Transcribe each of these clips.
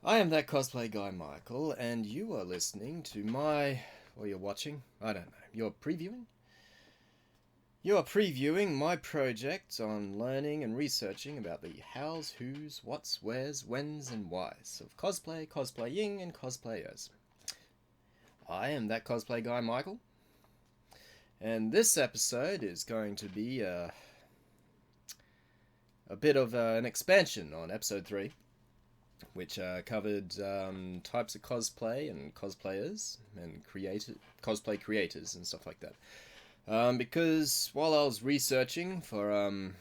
I am that cosplay guy, Michael, and you are listening to or you're watching, I don't know, you're previewing? You are previewing my project on learning and researching about the hows, whos, whats, wheres, whens, and whys of cosplay, cosplaying, and cosplayers. I am that cosplay guy, Michael, and this episode is going to be a bit of an expansion on episode 3, which covered types of cosplay and cosplayers and cosplay creators and stuff like that. Because while I was researching for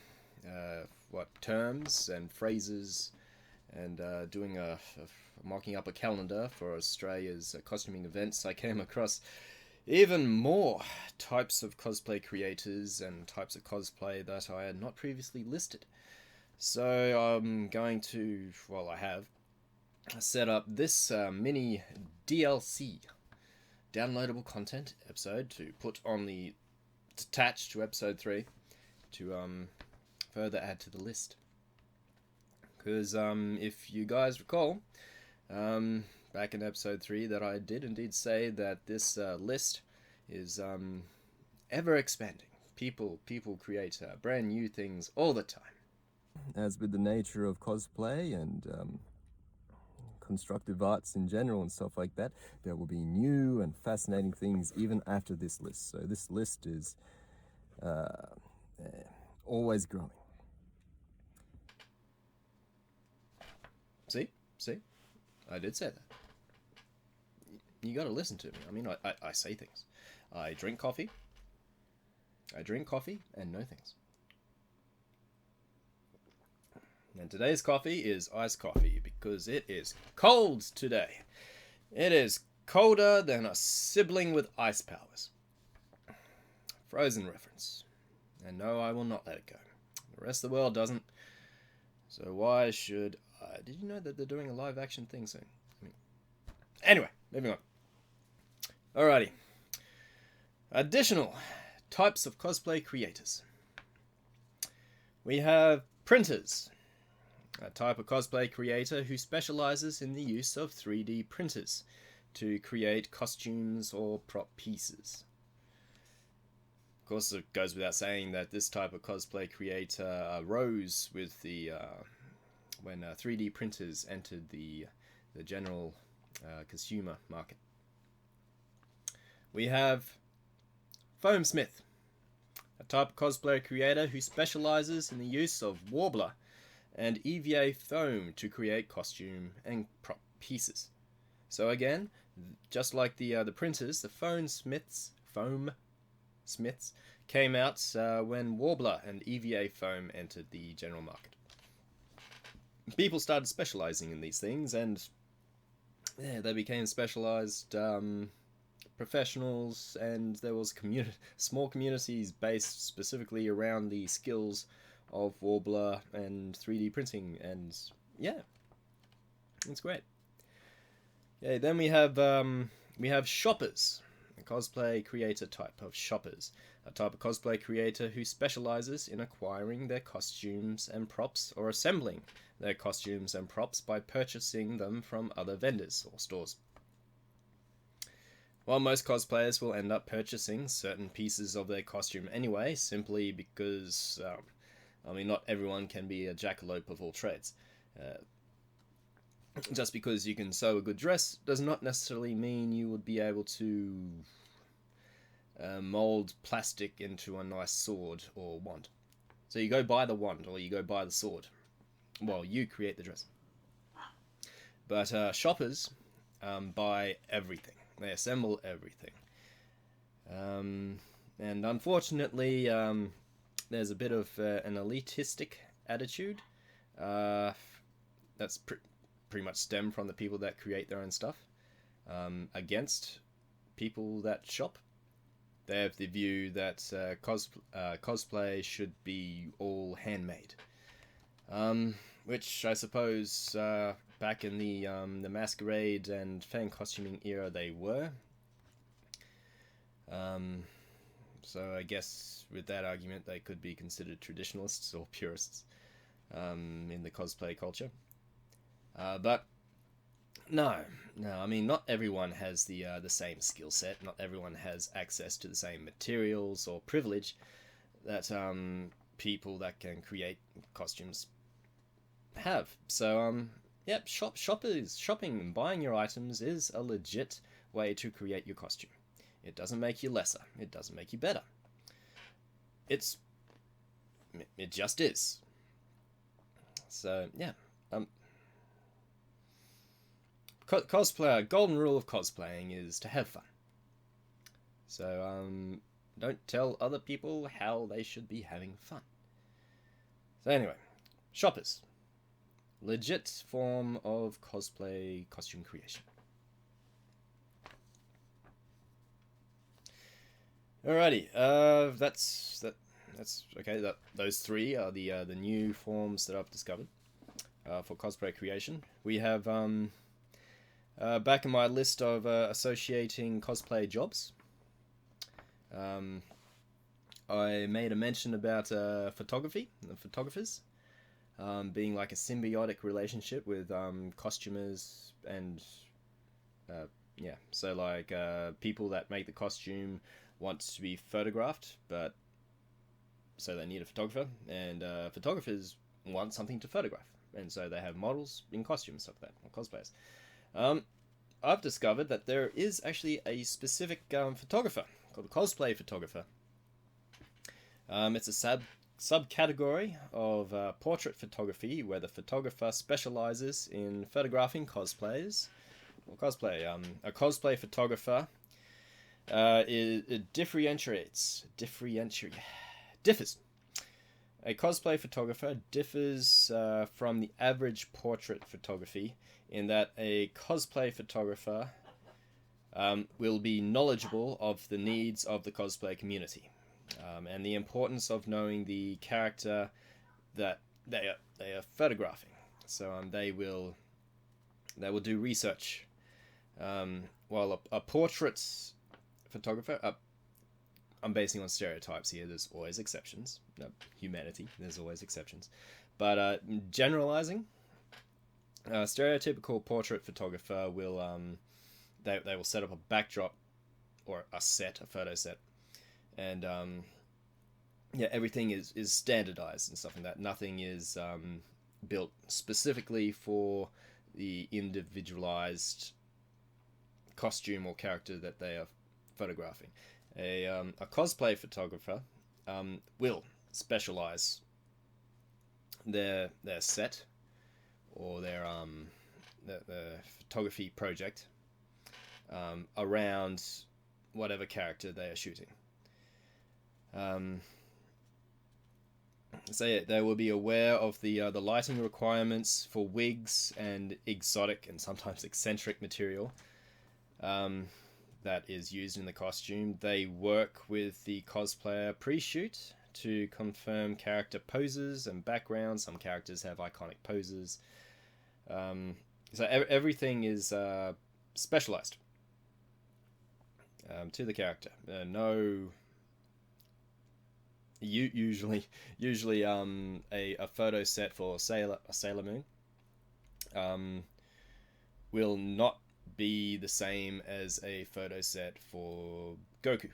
terms and phrases and doing marking up a calendar for Australia's costuming events, I came across even more types of cosplay creators and types of cosplay that I had not previously listed. So I'm going to, I have set up this mini DLC, downloadable content episode, to put on the attached to episode 3 to further add to the list. Because if you guys recall, back in episode 3 that I did indeed say that this list is ever expanding. People create brand new things all the time. As with the nature of cosplay and constructive arts in general and stuff like that, there will be new and fascinating things even after this list. So this list is always growing. See? I did say that. You gotta listen to me. I mean, I say things. I drink coffee and know things. And today's coffee is iced coffee because it is cold today. It is colder than a sibling with ice powers. Frozen reference. And no, I will not let it go. The rest of the world doesn't. So why should I? Did you know that they're doing a live action thing soon? Anyway, moving on. Alrighty. Additional types of cosplay creators. We have printers. A type of cosplay creator who specializes in the use of 3D printers to create costumes or prop pieces. Of course, it goes without saying that this type of cosplay creator arose with when 3D printers entered the general consumer market. We have Foamsmith, a type of cosplay creator who specializes in the use of Warbler and EVA foam to create costume and prop pieces. So again, just like the printers, the Foamsmiths came out when Warbler and EVA foam entered the general market. People started specializing in these things, and they became specialized professionals, and there was small communities based specifically around the skills of Warbler and 3D printing, and yeah, it's great. Okay, then we have shoppers, a cosplay creator type of shoppers, a type of cosplay creator who specializes in acquiring their costumes and props or assembling their costumes and props by purchasing them from other vendors or stores. While most cosplayers will end up purchasing certain pieces of their costume anyway, simply because not everyone can be a jackalope of all trades. Just because you can sew a good dress does not necessarily mean you would be able to mold plastic into a nice sword or wand. So you go buy the wand or you go buy the sword while you create the dress. But shoppers buy everything. They assemble everything. And unfortunately, there's a bit of an elitistic attitude that's pretty much stemmed from the people that create their own stuff against people that shop. They have the view that cosplay should be all handmade, which I suppose back in the masquerade and fan costuming era they were. So I guess with that argument they could be considered traditionalists or purists in the cosplay culture. But No, no. I mean, not everyone has the same skill set. Not everyone has access to the same materials or privilege that people that can create costumes have. So yep, shopping and buying your items is a legit way to create your costume. It doesn't make you lesser. It doesn't make you better. It's it just is. So yeah, cosplay. Golden rule of cosplaying is to have fun. So don't tell other people how they should be having fun. So anyway, shoppers, legit form of cosplay costume creation. Alrighty, that's okay. Those three are the new forms that I've discovered for cosplay creation. We have back in my list of associating cosplay jobs. I made a mention about photography, the photographers, being like a symbiotic relationship with costumers and yeah. So like people that make the costume want to be photographed, but so they need a photographer, and photographers want something to photograph, and so they have models in costumes, stuff like that, or cosplayers. I've discovered that there is actually a specific photographer called a cosplay photographer. It's a subcategory of portrait photography where the photographer specializes in photographing cosplayers or cosplay. A cosplay photographer differs. A cosplay photographer differs from the average portrait photography in that a cosplay photographer will be knowledgeable of the needs of the cosplay community and the importance of knowing the character that they are photographing. So they will do research. While a portrait photographer, I'm basing on stereotypes here. There's always exceptions. Humanity, there's always exceptions. But generalizing, a stereotypical portrait photographer will they will set up a backdrop or a photo set, and yeah, everything is standardized and stuff like that. Nothing is built specifically for the individualized costume or character that they are photographing. A cosplay photographer will specialize their set or their photography project around whatever character they are shooting. So yeah, they will be aware of the lighting requirements for wigs and exotic and sometimes eccentric material that is used in the costume. They work with the cosplayer pre-shoot to confirm character poses and backgrounds. Some characters have iconic poses. So everything is specialized to the character. Usually a photo set for a Sailor Moon will not be the same as a photo set for Goku,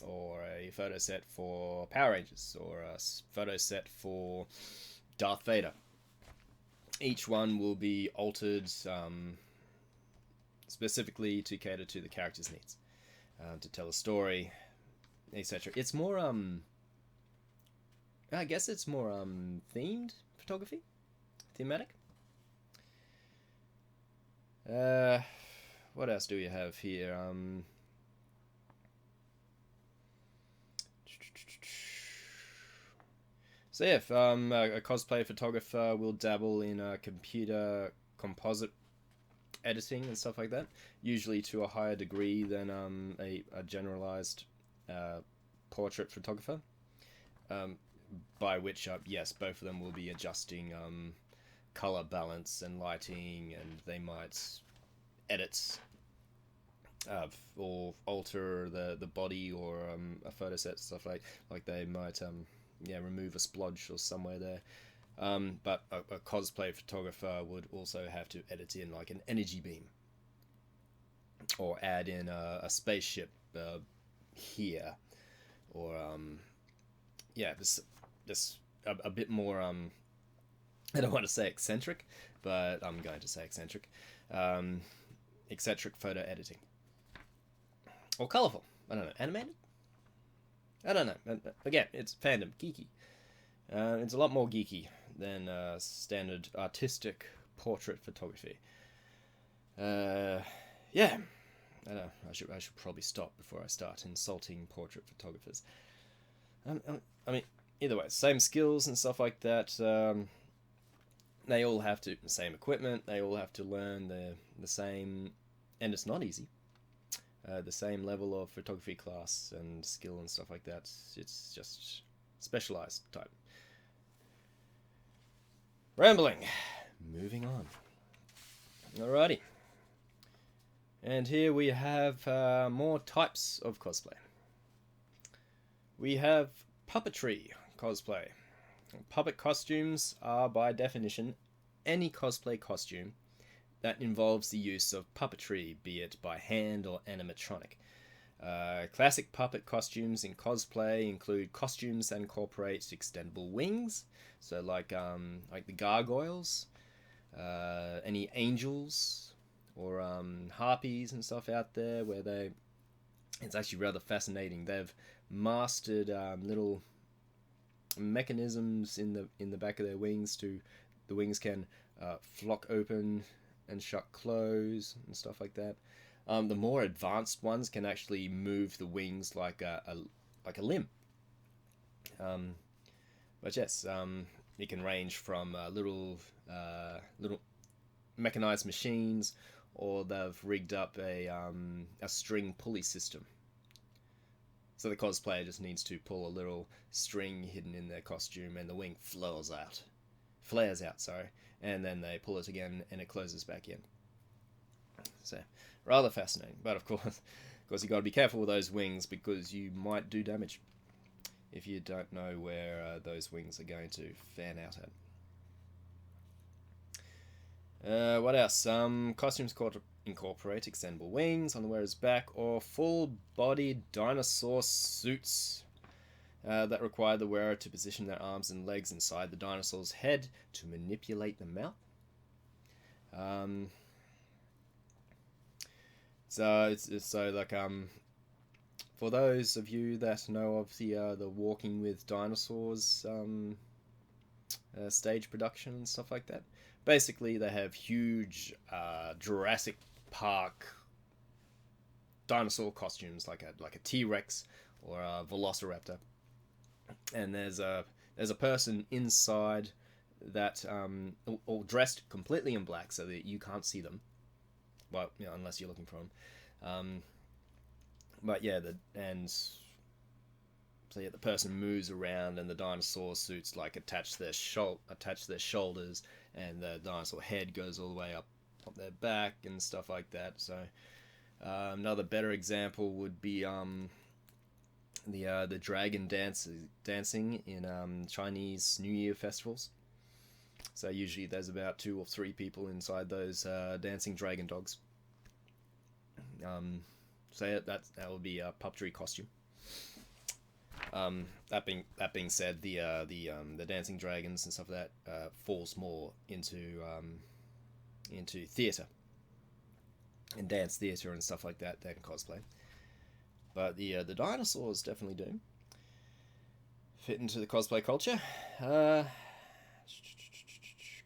or a photo set for Power Rangers, or a photo set for Darth Vader. Each one will be altered specifically to cater to the character's needs, to tell a story, etc. It's more I guess it's more themed photography, thematic. What else do we have here? So yeah, if, a cosplay photographer will dabble in computer composite editing and stuff like that, usually to a higher degree than a generalized portrait photographer. By which, yes, both of them will be adjusting color balance and lighting, and they might edit or alter the body or a photo set, stuff like they might remove a splodge or somewhere there. But a cosplay photographer would also have to edit in like an energy beam, or add in a spaceship here, or yeah, this a bit more I don't want to say eccentric, but I'm going to say eccentric. Eccentric photo editing. Or colourful. I don't know. Animated? I don't know. Again, it's fandom. Geeky. It's a lot more geeky than standard artistic portrait photography. Yeah. I don't know. I should probably stop before I start insulting portrait photographers. I mean, either way, same skills and stuff like that. They all have to same equipment. They all have to learn the same, and it's not easy. The same level of photography class and skill and stuff like that. It's just specialized type. Rambling. Moving on. Alrighty. And here we have more types of cosplay. We have puppetry cosplay. Puppet costumes are, by definition, any cosplay costume that involves the use of puppetry, be it by hand or animatronic. Classic puppet costumes in cosplay include costumes that incorporate extendable wings, so like the gargoyles, any angels, or harpies and stuff out there, where it's actually rather fascinating. They've mastered little mechanisms in the back of their wings the wings can flock open and shut close and stuff like that. The more advanced ones can actually move the wings like a limb. But yes, it can range from little mechanized machines, or they've rigged up a string pulley system. So the cosplayer just needs to pull a little string hidden in their costume, and the wing flares out, and then they pull it again, and it closes back in. So rather fascinating, but of course you got to be careful with those wings, because you might do damage if you don't know where those wings are going to fan out at. What else? Costumes incorporate extendable wings on the wearer's back, or full-bodied dinosaur suits that require the wearer to position their arms and legs inside the dinosaur's head to manipulate the mouth. For those of you that know of the Walking with Dinosaurs stage production and stuff like that, basically they have huge Jurassic Park dinosaur costumes, like a T-Rex or a Velociraptor, and there's a person inside that all dressed completely in black so that you can't see them. Well, unless you're looking for them. But yeah, the person moves around, and the dinosaur suits like attach their shoulders, and the dinosaur head goes all the way up their back and stuff like that. So another better example would be the dragon dancing in Chinese New Year festivals. So usually there's about 2 or 3 people inside those dancing dragon dogs. So that would be a puppetry costume. That being said, the dancing dragons and stuff like that falls more into theatre and dance theatre and stuff like that than cosplay. But the dinosaurs definitely do fit into the cosplay culture.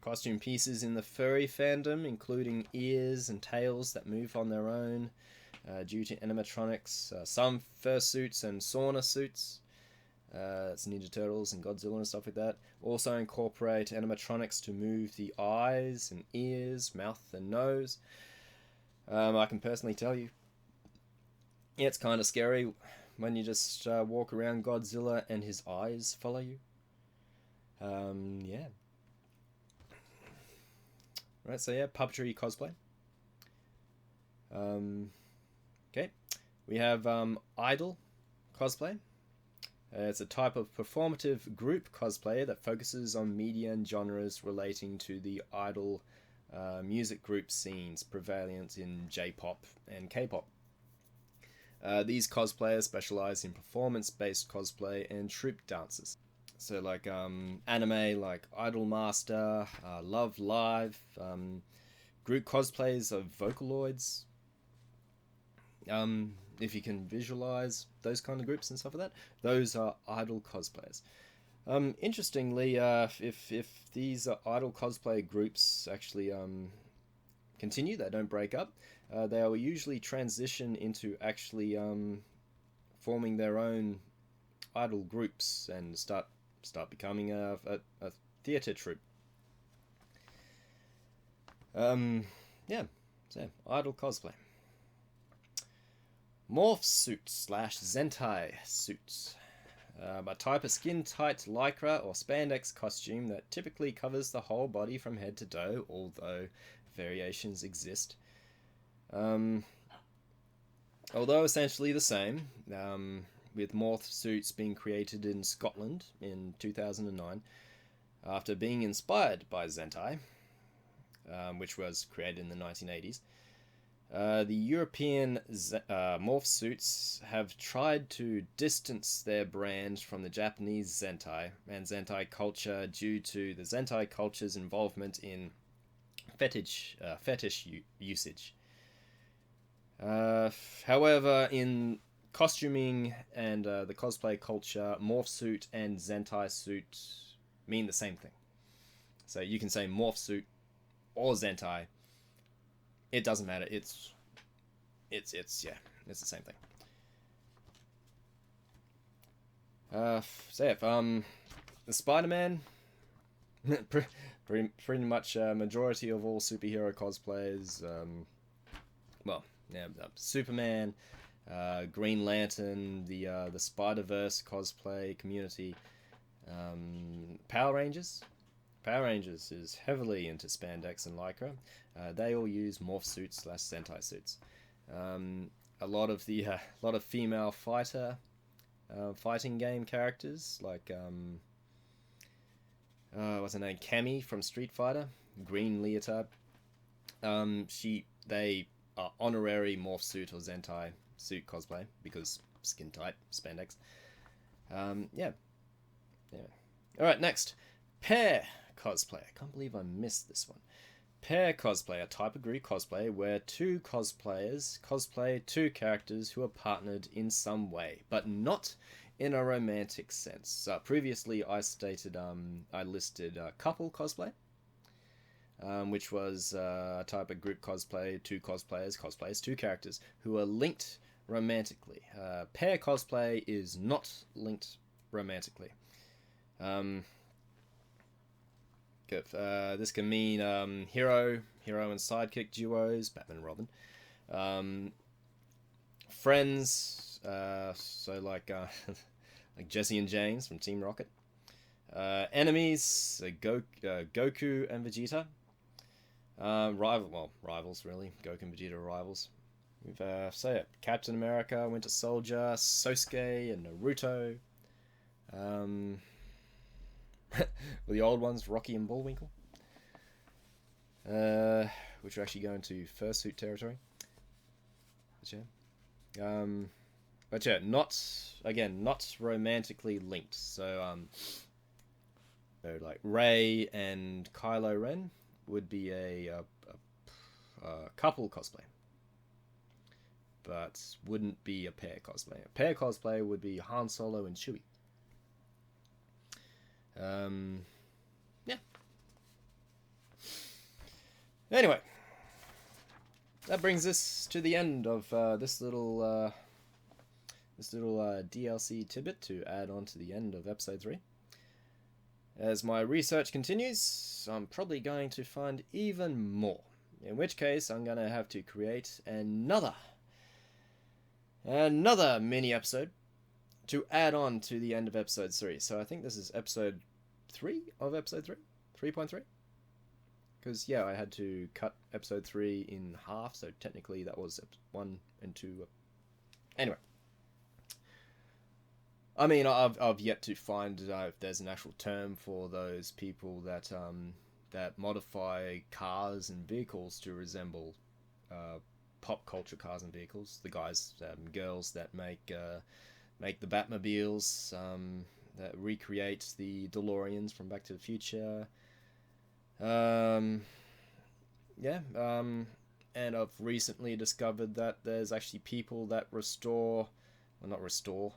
Costume pieces in the furry fandom, including ears and tails that move on their own due to animatronics, some fursuits and sauna suits, it's Ninja Turtles and Godzilla and stuff like that, also incorporate animatronics to move the eyes and ears, mouth and nose. I can personally tell you, it's kind of scary when you just walk around Godzilla and his eyes follow you. Yeah. Right, so yeah, puppetry cosplay. Okay, we have idol cosplay. It's a type of performative group cosplay that focuses on media and genres relating to the idol music group scenes prevalent in J-pop and K-pop. These cosplayers specialize in performance-based cosplay and troupe dances. So like anime like Idolmaster, Love Live, group cosplays of Vocaloids. If you can visualize those kind of groups and stuff like that, those are idol cosplayers. Interestingly, if these idol cosplay groups actually continue, they don't break up, they will usually transition into actually forming their own idol groups and start becoming a theatre troupe. Yeah, so idol cosplay. Morphsuit / Zentai suits. A type of skin-tight lycra or spandex costume that typically covers the whole body from head to toe, although variations exist. Although essentially the same, with morphsuits being created in Scotland in 2009, after being inspired by Zentai, which was created in the 1980s. The European morphsuits have tried to distance their brand from the Japanese Zentai and Zentai culture due to the Zentai culture's involvement in fetish usage. However, in costuming and the cosplay culture, morphsuit and Zentai suit mean the same thing. So you can say morphsuit or Zentai. It doesn't matter. It's the same thing. The Spider-Man, pretty much majority of all superhero cosplayers. Superman, Green Lantern, the Spider-Verse cosplay community, Power Rangers. Power Rangers is heavily into spandex and lycra. They all use morphsuits / Zentai suits. A lot of female fighting game characters like what's her name, Cammy from Street Fighter, green leotard. They are honorary morphsuit or Zentai suit cosplay because skin tight spandex. Yeah. All right, next, pair cosplay. I can't believe I missed this one. Pair cosplay, a type of group cosplay where two cosplayers cosplay two characters who are partnered in some way, but not in a romantic sense. Previously, I listed couple cosplay, which was a type of group cosplay, two cosplayers, two characters who are linked romantically. Pair cosplay is not linked romantically. This can mean hero and sidekick duos, Batman and Robin. Friends, so like Jesse and James from Team Rocket. Enemies, Goku and Vegeta. Rivals really. Goku and Vegeta are rivals. We've Captain America, Winter Soldier, Sosuke and Naruto. The old ones, Rocky and Bullwinkle, which are actually going to fursuit territory. But yeah, not romantically linked. So like Rey and Kylo Ren would be a couple cosplay, but wouldn't be a pair cosplay. A pair cosplay would be Han Solo and Chewie. Yeah. Anyway, that brings us to the end of this little DLC tidbit to add on to the end of episode 3. As my research continues, I'm probably going to find even more. In which case, I'm going to have to create another mini episode to add on to the end of episode 3. So I think this is episode 3 of episode 3? 3.3? Because, yeah, I had to cut episode 3 in half, so technically that was 1 and 2. Anyway. I mean, I've yet to find if there's an actual term for those people that that modify cars and vehicles to resemble pop culture cars and vehicles. The guys, girls that make the Batmobiles, that recreate the DeLoreans from Back to the Future. Yeah. And I've recently discovered that there's actually people that restore, well, not restore.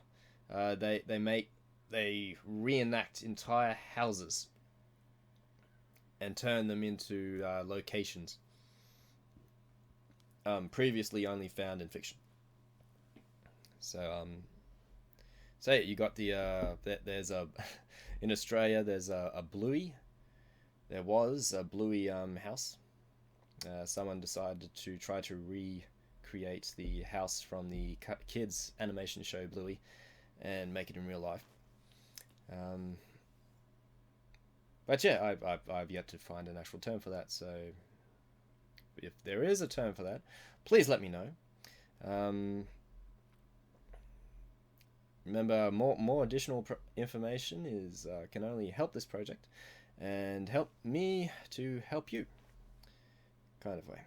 They reenact entire houses and turn them into locations previously only found in fiction. So yeah, you got there's a in Australia there's a Bluey. There was a Bluey house. Someone decided to try to recreate the house from the kids animation show Bluey and make it in real life. But yeah, I've yet to find an actual term for that. So if there is a term for that, please let me know. Remember, more additional information is can only help this project and help me to help you, kind of way.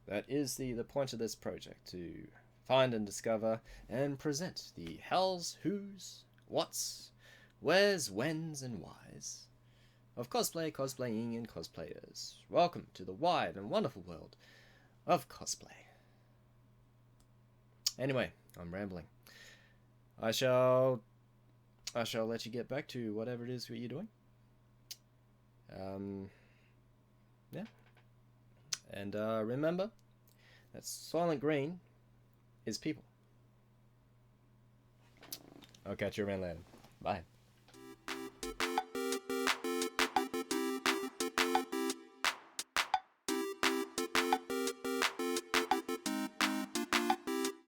That is the point of this project, to find and discover and present the hows, whos, whats, wheres, whens, and whys of cosplay, cosplaying, and cosplayers. Welcome to the wide and wonderful world of cosplay. Anyway, I'm rambling. I shall let you get back to whatever it is that you're doing. Yeah. And remember that Silent Green is people. I'll catch you around later. Bye.